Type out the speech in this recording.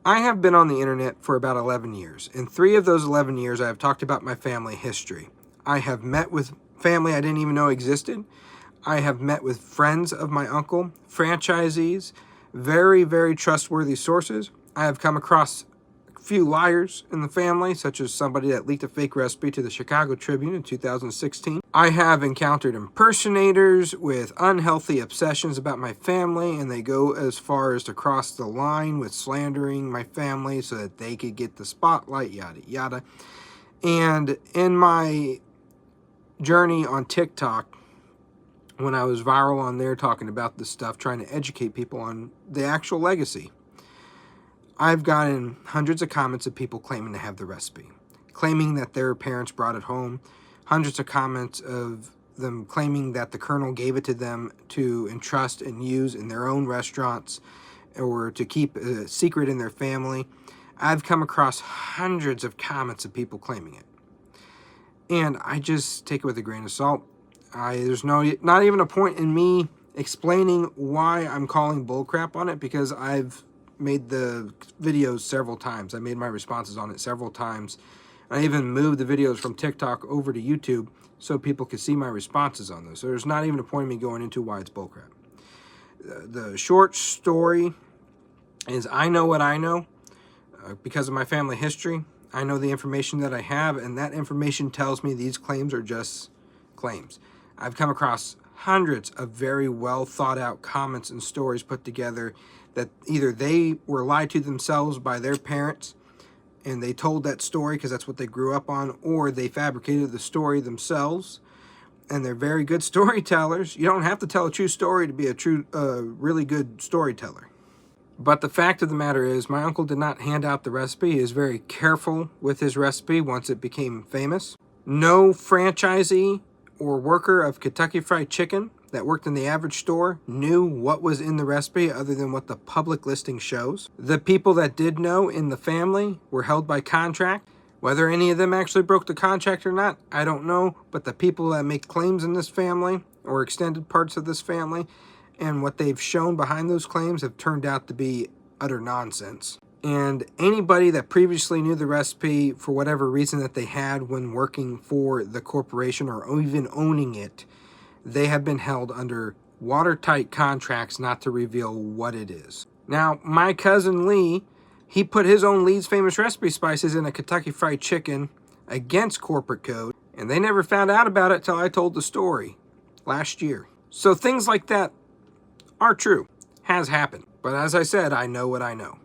I have been on the internet for about 11 years. In 3 of those 11 years, I have talked about my family history. I have met with family I didn't even know existed. I have met with friends of my uncle, franchisees, very, very trustworthy sources. I have come across a few liars in the family, such as somebody that leaked a fake recipe to the Chicago Tribune in 2016. I have encountered impersonators with unhealthy obsessions about my family, and they go as far as to cross the line with slandering my family so that they could get the spotlight, yada, yada. And in my journey on TikTok, when I was viral on there talking about this stuff, trying to educate people on the actual legacy, I've gotten hundreds of comments of people claiming to have the recipe, claiming that their parents brought it home, hundreds of comments of them claiming that the Colonel gave it to them to entrust and use in their own restaurants or to keep a secret in their family. I've come across hundreds of comments of people claiming it. And I just take it with a grain of salt. There's not even a point in me explaining why I'm calling bullcrap on it, because I've made the videos several times. I made my responses on it several times. I even moved the videos from TikTok over to YouTube so people could see my responses on those. So there's not even a point in me going into why it's bullcrap. The short story is I know what I know because of my family history. I know the information that I have, and that information tells me these claims are just claims. I've come across hundreds of very well thought out comments and stories put together that either they were lied to themselves by their parents and they told that story because that's what they grew up on, or they fabricated the story themselves, and they're very good storytellers. You don't have to tell a true story to be a really good storyteller. But the fact of the matter is, my uncle did not hand out the recipe. He is very careful with his recipe once it became famous. No franchisee or worker of Kentucky Fried Chicken that worked in the average store knew what was in the recipe other than what the public listing shows. The people that did know in the family were held by contract. Whether any of them actually broke the contract or not, I don't know. But the people that make claims in this family or extended parts of this family and what they've shown behind those claims have turned out to be utter nonsense. And anybody that previously knew the recipe for whatever reason that they had when working for the corporation or even owning it, they have been held under watertight contracts not to reveal what it is. Now, my cousin Lee, he put his own Lee's Famous Recipe spices in a Kentucky Fried Chicken against corporate code, and they never found out about it till I told the story last year. So things like that are true, has happened. But as I said, I know what I know.